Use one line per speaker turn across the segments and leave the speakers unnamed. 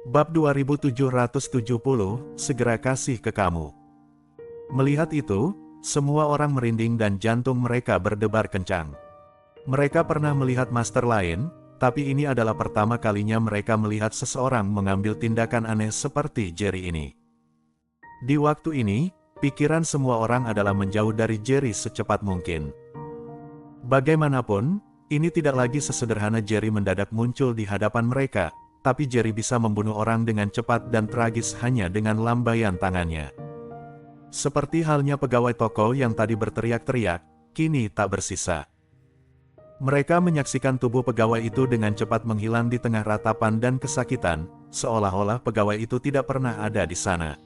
Bab 2770, segera kasih ke kamu. Melihat itu, semua orang merinding dan jantung mereka berdebar kencang. Mereka pernah melihat master lain, tapi ini adalah pertama kalinya mereka melihat seseorang mengambil tindakan aneh seperti Jerry ini. Di waktu ini, pikiran semua orang adalah menjauh dari Jerry secepat mungkin. Bagaimanapun, ini tidak lagi sesederhana Jerry mendadak muncul di hadapan mereka, tapi Jerry bisa membunuh orang dengan cepat dan tragis hanya dengan lambaian tangannya. Seperti halnya pegawai toko yang tadi berteriak-teriak, kini tak bersisa. Mereka menyaksikan tubuh pegawai itu dengan cepat menghilang di tengah ratapan dan kesakitan, seolah-olah pegawai itu tidak pernah ada di sana.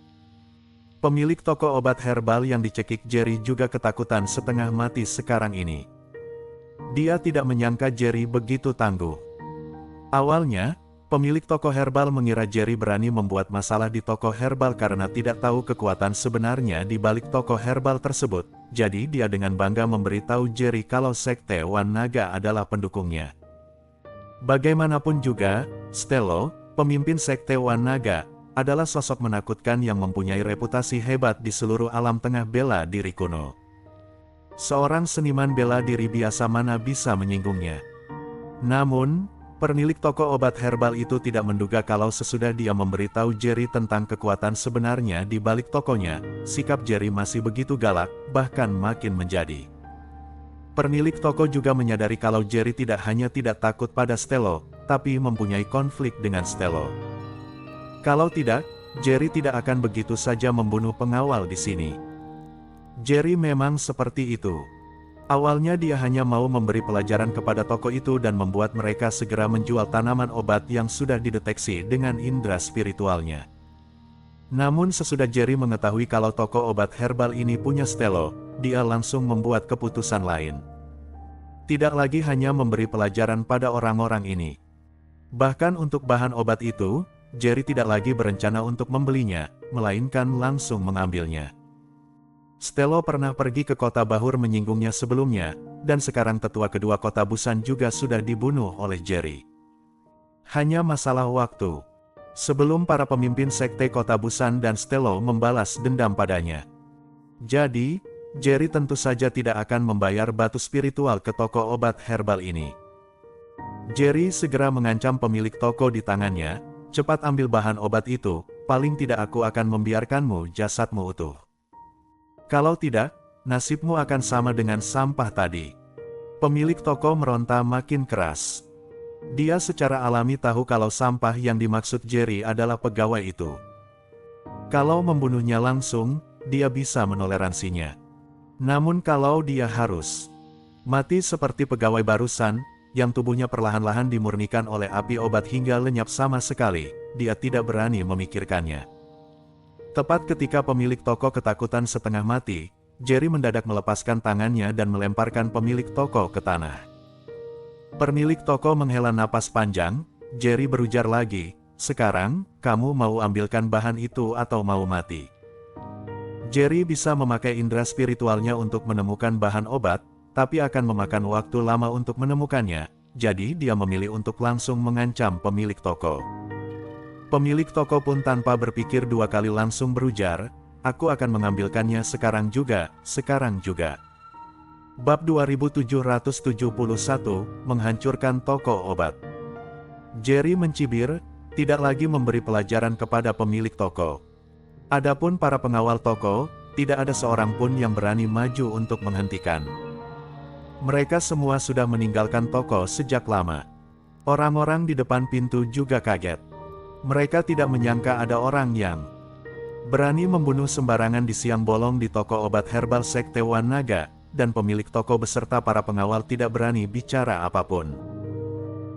Pemilik toko obat herbal yang dicekik Jerry juga ketakutan setengah mati sekarang ini. Dia tidak menyangka Jerry begitu tangguh. Awalnya, pemilik toko herbal mengira Jerry berani membuat masalah di toko herbal karena tidak tahu kekuatan sebenarnya di balik toko herbal tersebut, jadi dia dengan bangga memberitahu Jerry kalau Sekte Wan Naga adalah pendukungnya. Bagaimanapun juga, Stello, pemimpin Sekte Wan Naga, adalah sosok menakutkan yang mempunyai reputasi hebat di seluruh alam tengah bela diri kuno. Seorang seniman bela diri biasa mana bisa menyinggungnya. Namun, pemilik toko obat herbal itu tidak menduga kalau sesudah dia memberitahu Jerry tentang kekuatan sebenarnya di balik tokonya, sikap Jerry masih begitu galak, bahkan makin menjadi. Pemilik toko juga menyadari kalau Jerry tidak hanya tidak takut pada Stello, tapi mempunyai konflik dengan Stello. Kalau tidak, Jerry tidak akan begitu saja membunuh pengawal di sini. Jerry memang seperti itu. Awalnya dia hanya mau memberi pelajaran kepada toko itu dan membuat mereka segera menjual tanaman obat yang sudah dideteksi dengan indera spiritualnya. Namun sesudah Jerry mengetahui kalau toko obat herbal ini punya Stello, dia langsung membuat keputusan lain. Tidak lagi hanya memberi pelajaran pada orang-orang ini. Bahkan untuk bahan obat itu, Jerry tidak lagi berencana untuk membelinya, melainkan langsung mengambilnya. Stello pernah pergi ke kota Bahur menyinggungnya sebelumnya, dan sekarang tetua kedua kota Busan juga sudah dibunuh oleh Jerry. Hanya masalah waktu. Sebelum para pemimpin sekte kota Busan dan Stello membalas dendam padanya. Jadi, Jerry tentu saja tidak akan membayar batu spiritual ke toko obat herbal ini. Jerry segera mengancam pemilik toko di tangannya, cepat ambil bahan obat itu, paling tidak aku akan membiarkanmu jasadmu utuh. Kalau tidak, nasibmu akan sama dengan sampah tadi. Pemilik toko meronta makin keras. Dia secara alami tahu kalau sampah yang dimaksud Jerry adalah pegawai itu. Kalau membunuhnya langsung, dia bisa menoleransinya. Namun kalau dia harus mati seperti pegawai barusan, yang tubuhnya perlahan-lahan dimurnikan oleh api obat hingga lenyap sama sekali, dia tidak berani memikirkannya. Tepat ketika pemilik toko ketakutan setengah mati, Jerry mendadak melepaskan tangannya dan melemparkan pemilik toko ke tanah. Pemilik toko menghela napas panjang, Jerry berujar lagi, "Sekarang, kamu mau ambilkan bahan itu atau mau mati?" Jerry bisa memakai indera spiritualnya untuk menemukan bahan obat, tapi akan memakan waktu lama untuk menemukannya, jadi dia memilih untuk langsung mengancam pemilik toko. Pemilik toko pun tanpa berpikir dua kali langsung berujar, "Aku akan mengambilkannya sekarang juga, sekarang juga." Bab 2771, menghancurkan toko obat. Jerry mencibir, tidak lagi memberi pelajaran kepada pemilik toko. Adapun para pengawal toko, tidak ada seorang pun yang berani maju untuk menghentikan. Mereka semua sudah meninggalkan toko sejak lama. Orang-orang di depan pintu juga kaget. Mereka tidak menyangka ada orang yang berani membunuh sembarangan di siang bolong di toko obat herbal Sekte Wan Naga, dan pemilik toko beserta para pengawal tidak berani bicara apapun.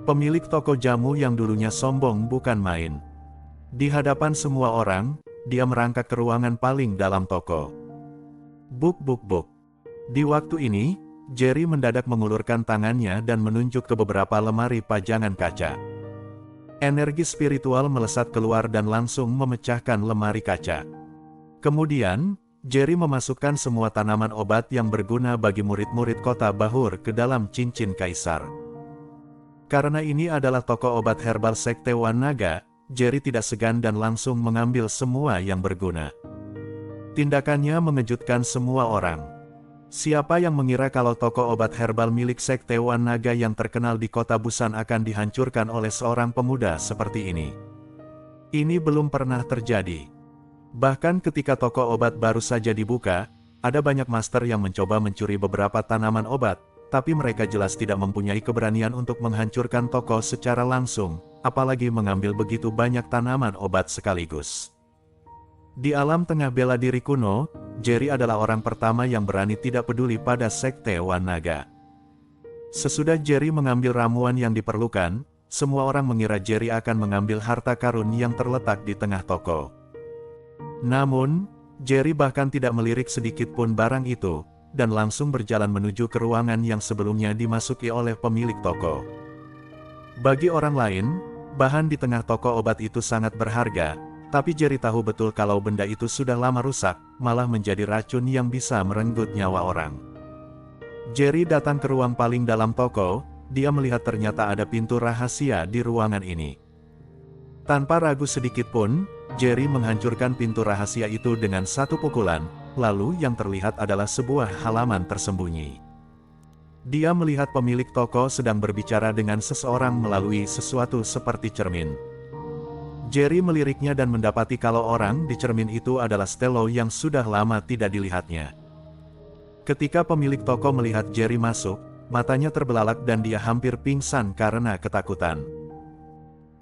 Pemilik toko jamu yang dulunya sombong bukan main. Di hadapan semua orang, dia merangkak ke ruangan paling dalam toko. Buk buk buk. Di waktu ini, Jerry mendadak mengulurkan tangannya dan menunjuk ke beberapa lemari pajangan kaca. Energi spiritual melesat keluar dan langsung memecahkan lemari kaca. Kemudian, Jerry memasukkan semua tanaman obat yang berguna bagi murid-murid kota Bahur ke dalam cincin kaisar. Karena ini adalah toko obat herbal Sekte Wan Naga, Jerry tidak segan dan langsung mengambil semua yang berguna. Tindakannya mengejutkan semua orang. Siapa yang mengira kalau toko obat herbal milik Sekte Wan Naga yang terkenal di kota Busan akan dihancurkan oleh seorang pemuda seperti ini? Ini belum pernah terjadi. Bahkan ketika toko obat baru saja dibuka, ada banyak master yang mencoba mencuri beberapa tanaman obat, tapi mereka jelas tidak mempunyai keberanian untuk menghancurkan toko secara langsung, apalagi mengambil begitu banyak tanaman obat sekaligus. Di alam tengah bela diri kuno, Jerry adalah orang pertama yang berani tidak peduli pada Sekte Wan Naga. Sesudah Jerry mengambil ramuan yang diperlukan, semua orang mengira Jerry akan mengambil harta karun yang terletak di tengah toko. Namun, Jerry bahkan tidak melirik sedikit pun barang itu, dan langsung berjalan menuju ke ruangan yang sebelumnya dimasuki oleh pemilik toko. Bagi orang lain, bahan di tengah toko obat itu sangat berharga, tapi Jerry tahu betul kalau benda itu sudah lama rusak, malah menjadi racun yang bisa merenggut nyawa orang. Jerry datang ke ruang paling dalam toko, dia melihat ternyata ada pintu rahasia di ruangan ini. Tanpa ragu sedikit pun, Jerry menghancurkan pintu rahasia itu dengan satu pukulan, lalu yang terlihat adalah sebuah halaman tersembunyi. Dia melihat pemilik toko sedang berbicara dengan seseorang melalui sesuatu seperti cermin. Jerry meliriknya dan mendapati kalau orang di cermin itu adalah Stello yang sudah lama tidak dilihatnya. Ketika pemilik toko melihat Jerry masuk, matanya terbelalak dan dia hampir pingsan karena ketakutan.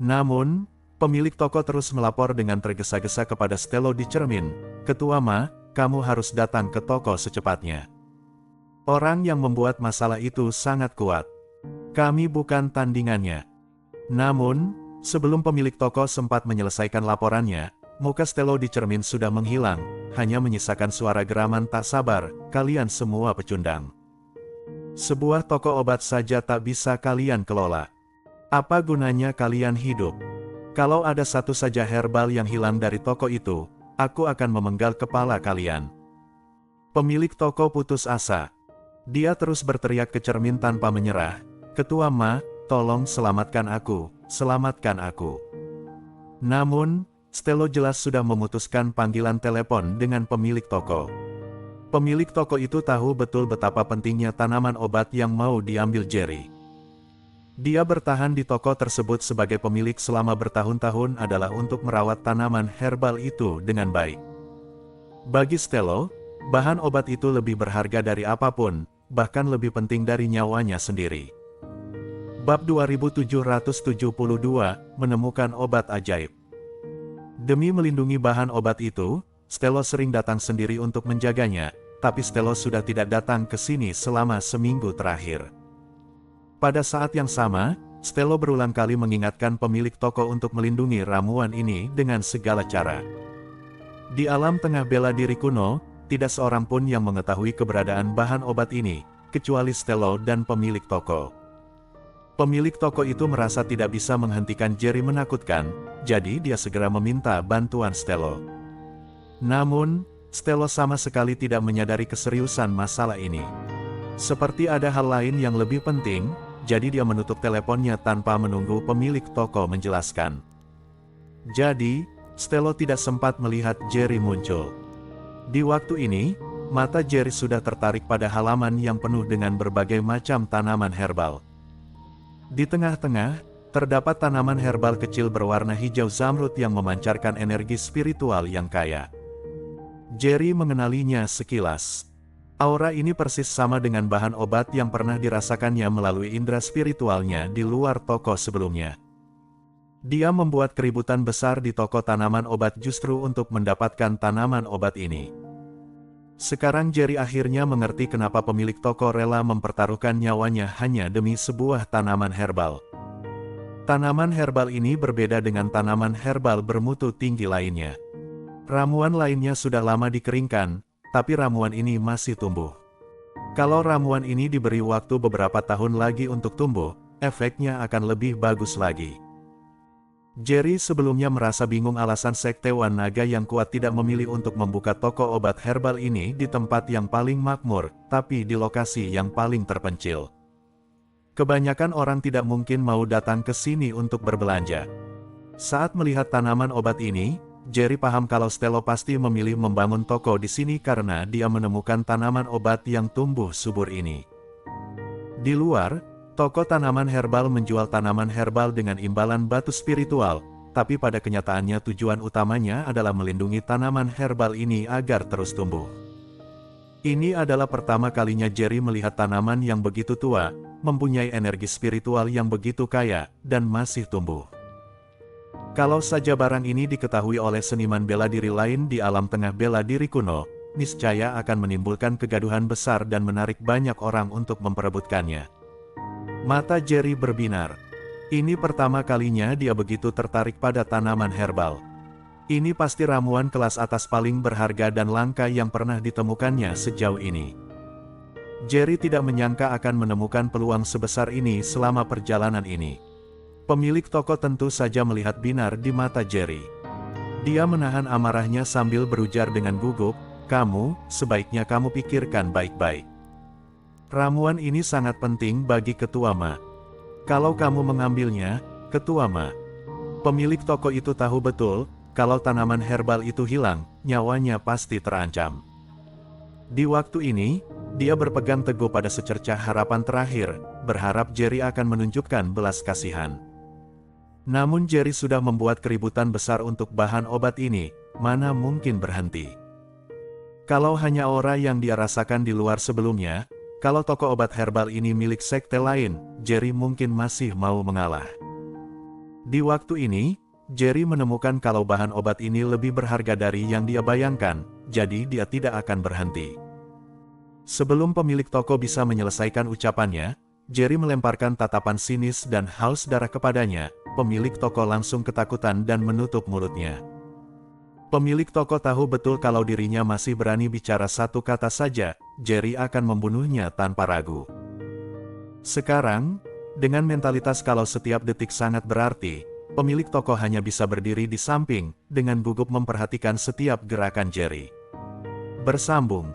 Namun, pemilik toko terus melapor dengan tergesa-gesa kepada Stello di cermin, "Ketua Ma, kamu harus datang ke toko secepatnya. Orang yang membuat masalah itu sangat kuat. Kami bukan tandingannya." Namun, sebelum pemilik toko sempat menyelesaikan laporannya, muka Stello di cermin sudah menghilang, hanya menyisakan suara geraman tak sabar, "Kalian semua pecundang. Sebuah toko obat saja tak bisa kalian kelola. Apa gunanya kalian hidup? Kalau ada satu saja herbal yang hilang dari toko itu, aku akan memenggal kepala kalian." Pemilik toko putus asa. Dia terus berteriak ke cermin tanpa menyerah, "Ketua Ma, tolong selamatkan aku, selamatkan aku." Namun, Stello jelas sudah memutuskan panggilan telepon dengan pemilik toko. Pemilik toko itu tahu betul betapa pentingnya tanaman obat yang mau diambil Jerry. Dia bertahan di toko tersebut sebagai pemilik selama bertahun-tahun adalah untuk merawat tanaman herbal itu dengan baik. Bagi Stello, bahan obat itu lebih berharga dari apapun, bahkan lebih penting dari nyawanya sendiri. Bab 2772, Menemukan Obat Ajaib. Demi melindungi bahan obat itu, Stello sering datang sendiri untuk menjaganya, tapi Stello sudah tidak datang ke sini selama seminggu terakhir. Pada saat yang sama, Stello berulang kali mengingatkan pemilik toko untuk melindungi ramuan ini dengan segala cara. Di alam tengah bela diri kuno, tidak seorang pun yang mengetahui keberadaan bahan obat ini, kecuali Stello dan pemilik toko. Pemilik toko itu merasa tidak bisa menghentikan Jerry menakutkan, jadi dia segera meminta bantuan Stello. Namun, Stello sama sekali tidak menyadari keseriusan masalah ini. Seperti ada hal lain yang lebih penting, jadi dia menutup teleponnya tanpa menunggu pemilik toko menjelaskan. Jadi, Stello tidak sempat melihat Jerry muncul. Di waktu ini, mata Jerry sudah tertarik pada halaman yang penuh dengan berbagai macam tanaman herbal. Di tengah-tengah, terdapat tanaman herbal kecil berwarna hijau zamrud yang memancarkan energi spiritual yang kaya. Jerry mengenalinya sekilas. Aura ini persis sama dengan bahan obat yang pernah dirasakannya melalui indera spiritualnya di luar toko sebelumnya. Dia membuat keributan besar di toko tanaman obat justru untuk mendapatkan tanaman obat ini. Sekarang Jerry akhirnya mengerti kenapa pemilik toko rela mempertaruhkan nyawanya hanya demi sebuah tanaman herbal. Tanaman herbal ini berbeda dengan tanaman herbal bermutu tinggi lainnya. Ramuan lainnya sudah lama dikeringkan, tapi ramuan ini masih tumbuh. Kalau ramuan ini diberi waktu beberapa tahun lagi untuk tumbuh, efeknya akan lebih bagus lagi. Jerry sebelumnya merasa bingung alasan Sekte Wan Naga yang kuat tidak memilih untuk membuka toko obat herbal ini di tempat yang paling makmur, tapi di lokasi yang paling terpencil. Kebanyakan orang tidak mungkin mau datang ke sini untuk berbelanja. Saat melihat tanaman obat ini, Jerry paham kalau Stella pasti memilih membangun toko di sini karena dia menemukan tanaman obat yang tumbuh subur ini. Di luar, toko tanaman herbal menjual tanaman herbal dengan imbalan batu spiritual, tapi pada kenyataannya tujuan utamanya adalah melindungi tanaman herbal ini agar terus tumbuh. Ini adalah pertama kalinya Jerry melihat tanaman yang begitu tua, mempunyai energi spiritual yang begitu kaya, dan masih tumbuh. Kalau saja barang ini diketahui oleh seniman bela diri lain di alam tengah bela diri kuno, niscaya akan menimbulkan kegaduhan besar dan menarik banyak orang untuk memperebutkannya. Mata Jerry berbinar. Ini pertama kalinya dia begitu tertarik pada tanaman herbal. Ini pasti ramuan kelas atas paling berharga dan langka yang pernah ditemukannya sejauh ini. Jerry tidak menyangka akan menemukan peluang sebesar ini selama perjalanan ini. Pemilik toko tentu saja melihat binar di mata Jerry. Dia menahan amarahnya sambil berujar dengan gugup, sebaiknya kamu pikirkan baik-baik. Ramuan ini sangat penting bagi Ketua Ma. Kalau kamu mengambilnya, Ketua Ma." Pemilik toko itu tahu betul, kalau tanaman herbal itu hilang, nyawanya pasti terancam. Di waktu ini, dia berpegang teguh pada secercah harapan terakhir, berharap Jerry akan menunjukkan belas kasihan. Namun Jerry sudah membuat keributan besar untuk bahan obat ini, mana mungkin berhenti. Kalau hanya aura yang dia rasakan di luar sebelumnya, kalau toko obat herbal ini milik sekte lain, Jerry mungkin masih mau mengalah. Di waktu ini, Jerry menemukan kalau bahan obat ini lebih berharga dari yang dia bayangkan, jadi dia tidak akan berhenti. Sebelum pemilik toko bisa menyelesaikan ucapannya, Jerry melemparkan tatapan sinis dan haus darah kepadanya. Pemilik toko langsung ketakutan dan menutup mulutnya. Pemilik toko tahu betul kalau dirinya masih berani bicara satu kata saja, Jerry akan membunuhnya tanpa ragu. Sekarang, dengan mentalitas kalau setiap detik sangat berarti, pemilik toko hanya bisa berdiri di samping, dengan gugup memperhatikan setiap gerakan Jerry. Bersambung.